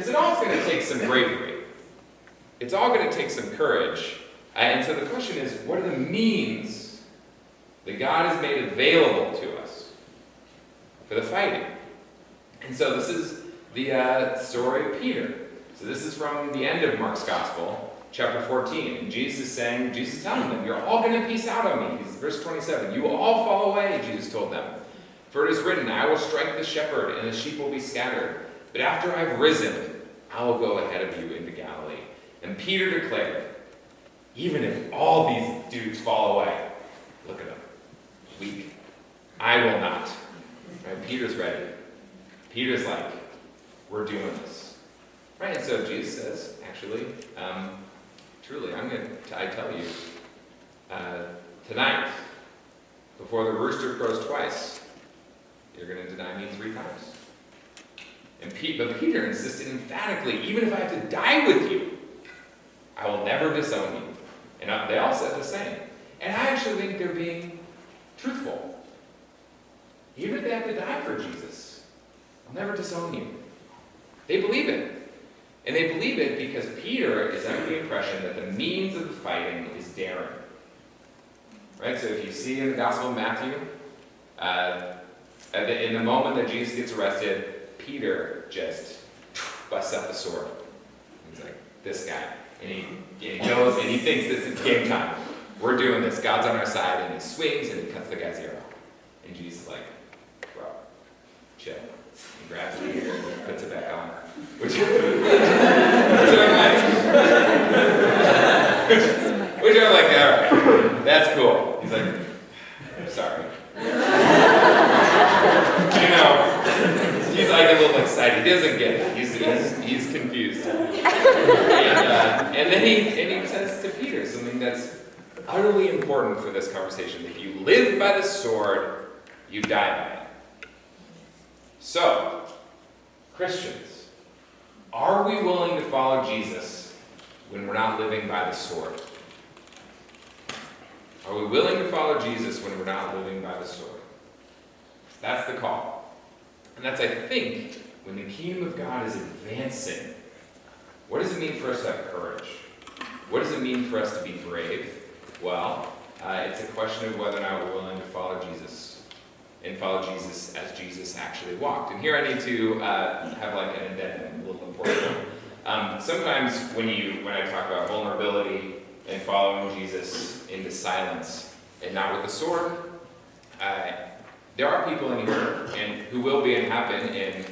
Because it all is going to take some bravery. It's all going to take some courage. And so the question is, what are the means that God has made available to us for the fighting? And so this is the story of Peter. So this is from the end of Mark's Gospel, chapter 14. And Jesus is telling them, you're all going to peace out on me. Verse 27, you will all fall away, Jesus told them. For it is written, I will strike the shepherd, and the sheep will be scattered. But after I've risen, I will go ahead of you into Galilee. And Peter declared, even if all these dudes fall away, look at them, weak, I will not. Right? Peter's ready. Peter's like, we're doing this. Right? And so Jesus says, actually, truly, I tell you, tonight, before the rooster crows twice, you're going to deny me 3 times. But Peter insisted emphatically, even if I have to die with you, I will never disown you. And they all said the same. And I actually think they're being truthful. Even if they have to die for Jesus, I'll never disown you. They believe it. And they believe it because Peter is under the impression that the means of the fighting is daring. Right? So if you see in the Gospel of Matthew, in the moment that Jesus gets arrested, Peter just busts out the sword. He's like, this guy. And he goes and he thinks this is game time. We're doing this. God's on our side. And he swings and he cuts the guy's ear off. And Jesus is like, bro, chill. He grabs the ear and puts it back on. Which I'm like, all right, that's cool. He's like, sorry. He's like a little excited. He doesn't get it. He's confused. And then he says to Peter something that's utterly important for this conversation. If you live by the sword, you die by it. So, Christians, are we willing to follow Jesus when we're not living by the sword? Are we willing to follow Jesus when we're not living by the sword? That's the call. And that's, I think, when the kingdom of God is advancing. What does it mean for us to have courage? What does it mean for us to be brave? Well, it's a question of whether or not we're willing to follow Jesus and follow Jesus as Jesus actually walked. And here I need to have like an addendum, a little important one. Sometimes when I talk about vulnerability and following Jesus into silence and not with the sword, there are people in here and who will be and have been in,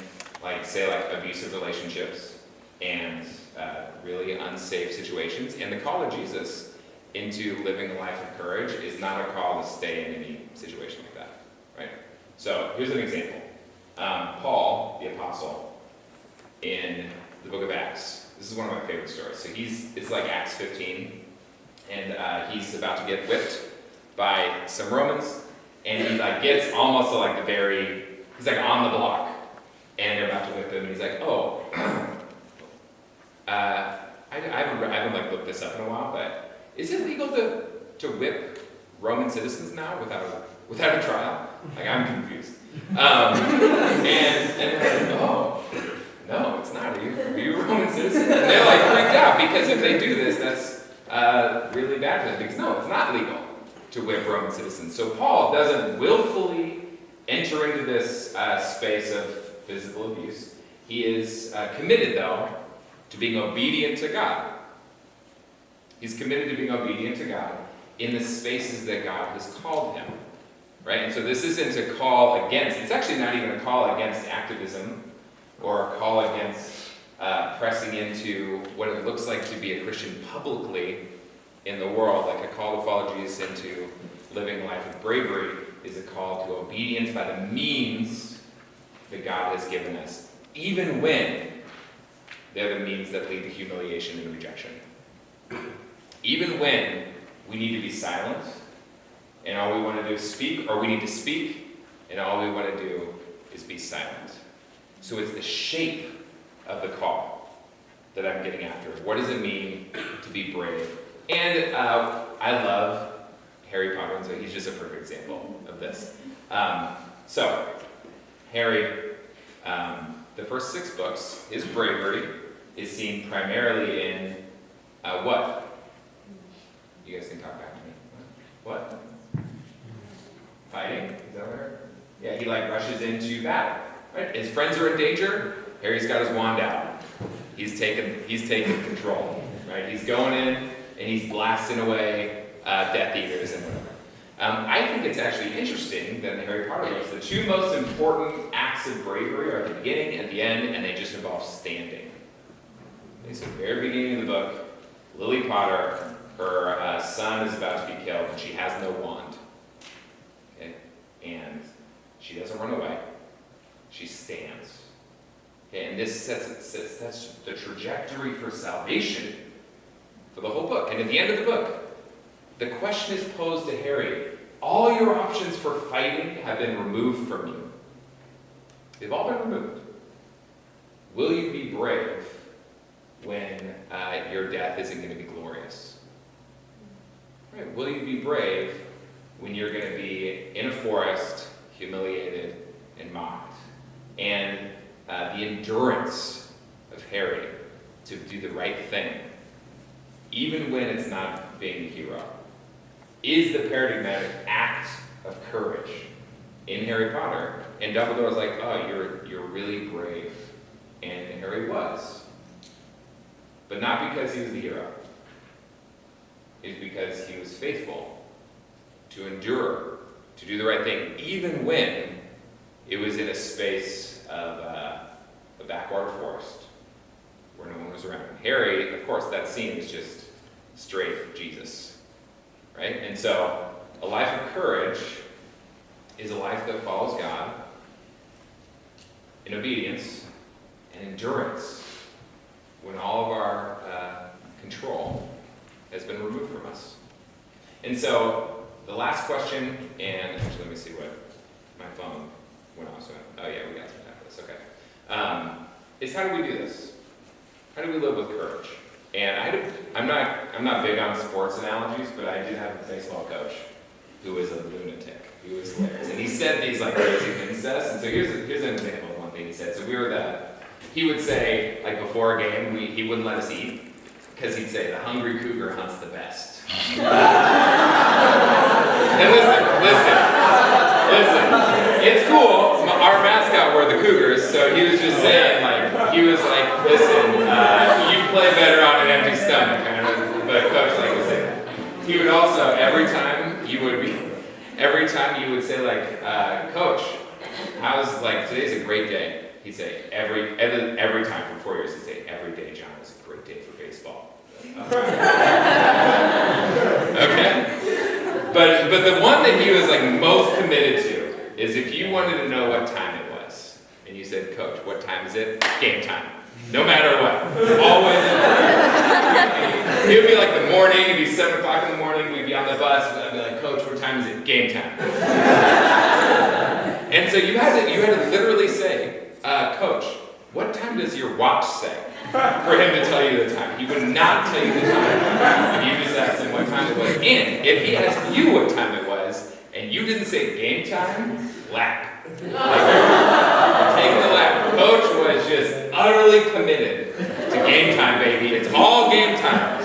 say abusive relationships and really unsafe situations. And the call of Jesus into living a life of courage is not a call to stay in any situation like that, right? So here's an example. Paul, the apostle, in the book of Acts. This is one of my favorite stories. So it's like Acts 15, and he's about to get whipped by some Romans, and he gets almost to he's on the block, and they're about to whip him, and he's like, oh, I haven't looked this up in a while, but is it legal to whip Roman citizens now without a trial? I'm confused. And they're like, oh, no, it's not. Are you a Roman citizen? And they're freaked out because if they do this, that's really bad for them. Because no, it's not legal to whip Roman citizens. So Paul doesn't willfully enter into this space of physical abuse. He is committed, though, to being obedient to God. He's committed to being obedient to God in the spaces that God has called him. Right? And so this isn't a call against, it's actually not even a call against activism or a call against pressing into what it looks like to be a Christian publicly in the world. Like a call to follow Jesus into living a life of bravery is a call to obedience by the means that God has given us, even when they're the means that lead to humiliation and rejection. Even when we need to be silent, and all we want to do is speak, or we need to speak, and all we want to do is be silent. So it's the shape of the call that I'm getting after. What does it mean to be brave? And I love Harry Potter, and so he's just a perfect example of this. So, Harry the first 6 books, his bravery is seen primarily in what? You guys can talk back to me. What? Fighting? Is that what I heard? Yeah, he like rushes into battle. Right? His friends are in danger. Harry's got his wand out. He's taken control. Right? He's going in and he's blasting away Death Eaters and whatever. I think it's actually interesting that in the Harry Potter books, the 2 most important acts of bravery are at the beginning and the end, and they just involve standing. Okay, so at the very beginning of the book, Lily Potter, her son is about to be killed, and she has no wand. Okay? And she doesn't run away. She stands. Okay? And this sets the trajectory for salvation for the whole book. And at the end of the book, the question is posed to Harry. All your options for fighting have been removed from you. They've all been removed. Will you be brave when your death isn't going to be glorious? Right? Will you be brave when you're going to be in a forest, humiliated and mocked? And the endurance of Harry to do the right thing, even when it's not being the hero, is the paradigmatic act of courage in Harry Potter. And Dumbledore's like, oh, you're really brave. And Harry was. But not because he was the hero. It's because he was faithful to endure, to do the right thing, even when it was in a space of a backwater forest where no one was around. Harry, of course, that scene is just straight Jesus. Right? And so, a life of courage is a life that follows God in obedience and endurance when all of our control has been removed from us. And so, the last question, and actually let me see what my phone went off. So, oh yeah, we got some time for this, okay. Is how do we do this? How do we live with courage? And I'm not big on sports analogies, but I did have a baseball coach who was a lunatic. He was hilarious. And he said these like crazy things to us. And so here's an example of one thing he said. So he would say, like before a game, he wouldn't let us eat, because he'd say, the hungry cougar hunts the best. And listen, it's cool. Our mascot were the Cougars, so he was just saying, listen, you play better on an empty stomach, kind of, the coach like to say. He would also, every time you would say like, Coach, today's a great day. He'd say, every time for 4 years, he'd say, every day, John, is a great day for baseball. Okay? But the one that he was like most committed to is if you wanted to know what time it was, and you said, Coach, what time is it? Game time. No matter what. Always. It would be like the morning, it'd be 7 o'clock in the morning, we'd be on the bus, and I'd be like, Coach, what time is it? Game time. And so you had to literally say, Coach, what time does your watch say? For him to tell you the time. He would not tell you the time if you just asked him what time it was. And if he asked you what time it was, and you didn't say game time, lap. Taking the lap. Coach was just utterly committed to game time, baby. It's all game time.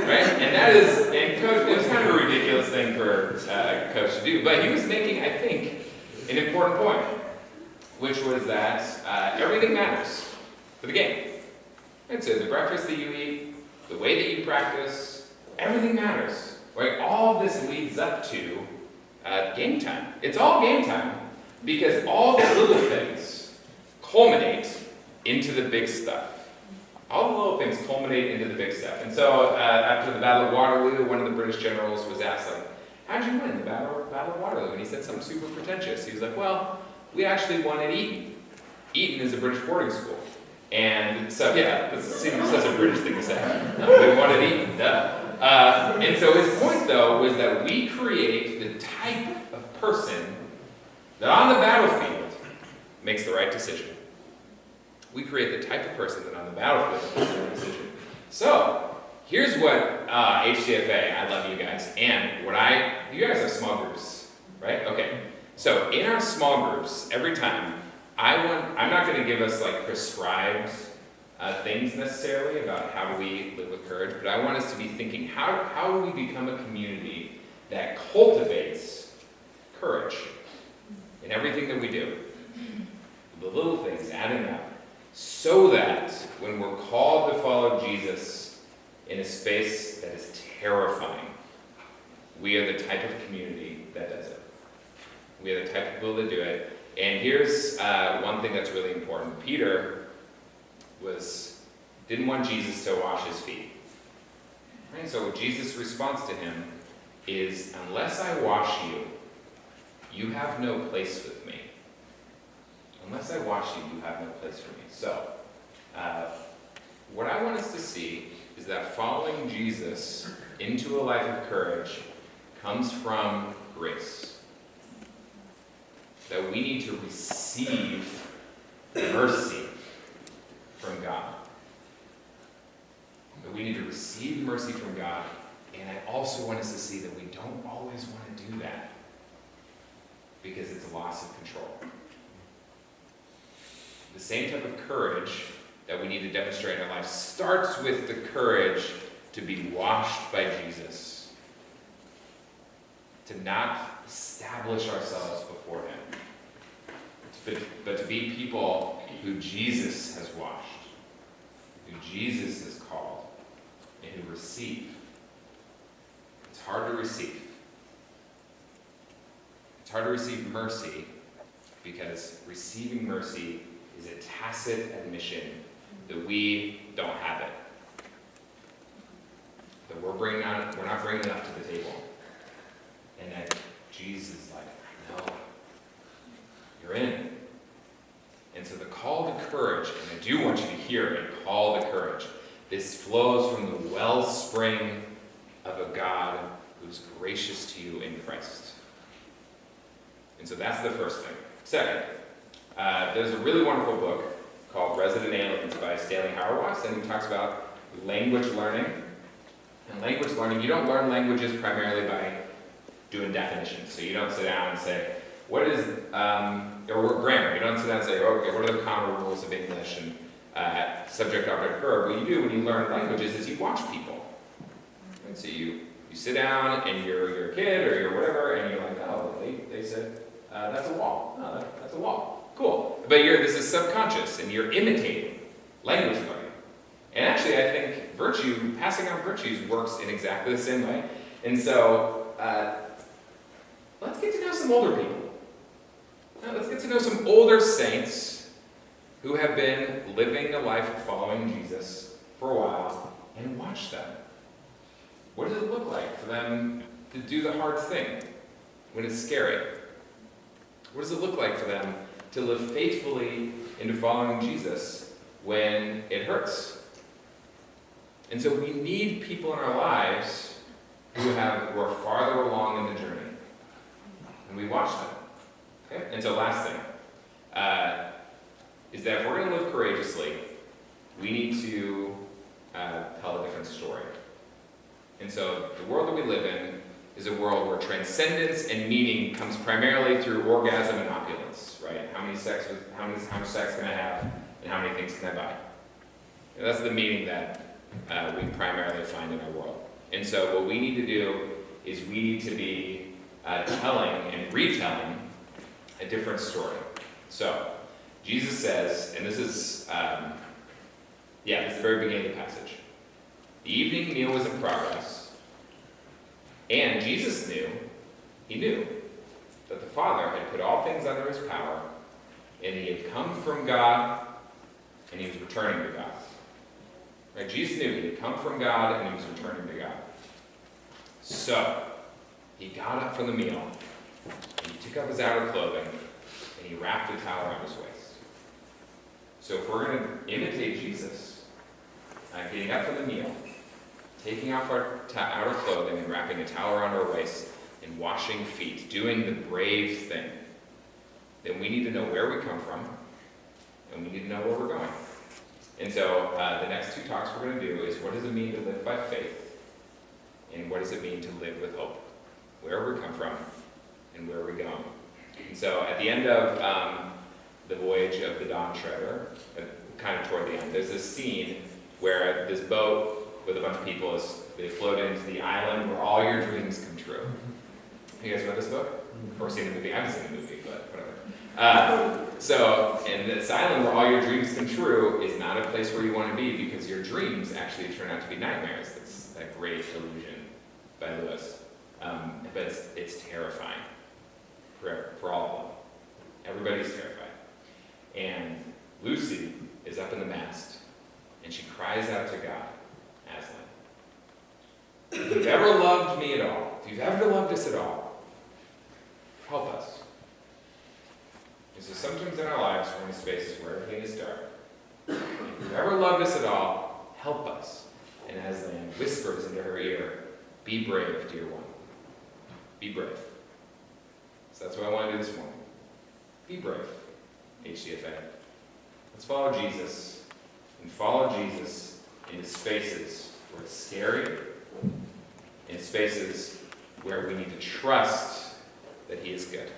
Right? And Coach, it was kind of a ridiculous thing for Coach to do. But he was making, I think, an important point, which was that everything matters for the game. And so the breakfast that you eat, the way that you practice, everything matters. Right? All this leads up to game time. It's all game time because all the little things culminate into the big stuff. All the little things culminate into the big stuff. And so after the Battle of Waterloo, one of the British generals was asked, like, how'd you win the Battle of Waterloo? And he said something super pretentious. He was like, well, we actually won at Eton. Eton is a British boarding school. And so, yeah, this seems such a British thing to say. We won at Eton, duh. And so his point, though, was that we create the type of person that on the battlefield makes the right decision. We create the type of person that on the battlefield makes the right decision. So, here's what HCFA, I love you guys, and you guys have small groups, right? Okay. So, in our small groups, every time, I'm not going to give us like prescribed things necessarily about how do we live with courage, but I want us to be thinking, how do we become a community that cultivates courage in everything that we do? The little things adding up, so that when we're called to follow Jesus in a space that is terrifying, we are the type of community that does it. We are the type of people that do it. And here's one thing that's really important. Peter didn't want Jesus to wash his feet. Right? So Jesus' response to him is, unless I wash you, you have no place with me. Unless I wash you, you have no place for me. So, what I want us to see is that following Jesus into a life of courage comes from grace. That we need to receive mercy from God. That we need to receive mercy from God, and I also want us to see that we don't always want to do that because it's a loss of control. The same type of courage that we need to demonstrate in our life starts with the courage to be washed by Jesus, to not establish ourselves before him, but to be people who Jesus has washed, who Jesus has called, and who receive. It's hard to receive. It's hard to receive mercy because receiving mercy is a tacit admission that we don't have it. That we're not bringing it up to the table. And then Jesus is like, I know. You're in. And so the call to courage, and I do want you to hear a call to courage. This flows from the wellspring of a God who's gracious to you in Christ. And so that's the first thing. Second, there's a really wonderful book called Resident Aliens by Stanley Hauerwas, and he talks about language learning. And language learning, you don't learn languages primarily by doing definitions. So you don't sit down and say, what is, or grammar, you don't sit down and say, okay, what are the common rules of English and subject, object, verb. What you do when you learn languages is you watch people. And so you sit down and you're a kid or you're whatever, and you're like, oh, they said, that's a wall. Oh, that's a wall. Cool. But this is subconscious, and you're imitating language learning. And actually, I think passing on virtues works in exactly the same way. And so, let's get to know some older people. Let's get to know some older saints who have been living the life of following Jesus for a while, and watch them. What does it look like for them to do the hard thing when it's scary? What does it look like for them to live faithfully into following Jesus when it hurts? And so we need people in our lives who are farther along in the journey. And we watch them. Okay? And so last thing is that if we're going to live courageously, we need to tell a different story. And so the world that we live in is a world where transcendence and meaning comes primarily through orgasm and opulence, right? How much sex can I have, and how many things can I buy? And that's the meaning that we primarily find in our world. And so what we need to do is we need to be telling and retelling a different story. So Jesus says, and this is the very beginning of the passage. The evening meal was in progress, and Jesus knew that the Father had put all things under his power, and he had come from God, and he was returning to God. Right? Jesus knew he had come from God, and he was returning to God. So, he got up from the meal, and he took up his outer clothing, and he wrapped a towel around his waist. So if we're going to imitate Jesus, getting up from the meal, taking off our outer clothing and wrapping a towel around our waist and washing feet, doing the brave thing, then we need to know where we come from, and we need to know where we're going. And so the next two talks we're going to do is what does it mean to live by faith, and what does it mean to live with hope? Where we come from, and where we're going. And so at the end of The Voyage of the Dawn Treader, kind of toward the end. There's this scene where this boat with a bunch of people they float into the island where all your dreams come true. Have you guys read this book? Or seen the movie? I haven't seen the movie, but whatever. And this island where all your dreams come true is not a place where you want to be because your dreams actually turn out to be nightmares. That's that great illusion by Lewis. But it's terrifying for all of them. Everybody's terrified. And Lucy is up in the mast, and she cries out to God, Aslan, if you've ever loved me at all, if you've ever loved us at all, help us. And so sometimes in our lives we're in spaces where everything is dark. If you've ever loved us at all, help us. And Aslan whispers into her ear, be brave, dear one. Be brave. So that's what I want to do this morning. Be brave, HCFA. Let's follow Jesus, and follow Jesus into spaces where it's scary, in spaces where we need to trust that He is good.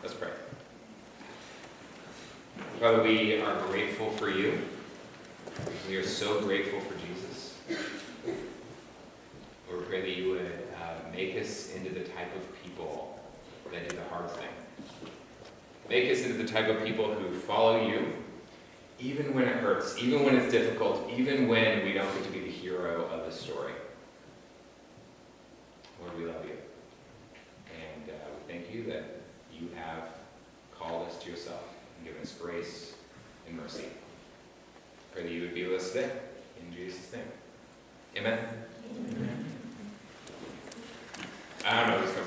Let's pray. Father, we are grateful for you. We are so grateful for Jesus. Lord, we pray that you would make us into the type of people that do the hard thing. Make us into the type of people who follow you, even when it hurts, even when it's difficult, even when we don't get to be the hero of the story. Lord, we love you. And we thank you that you have called us to yourself and given us grace and mercy. Pray that you would be with us today. In Jesus' name. Amen. Amen. I don't know who's coming.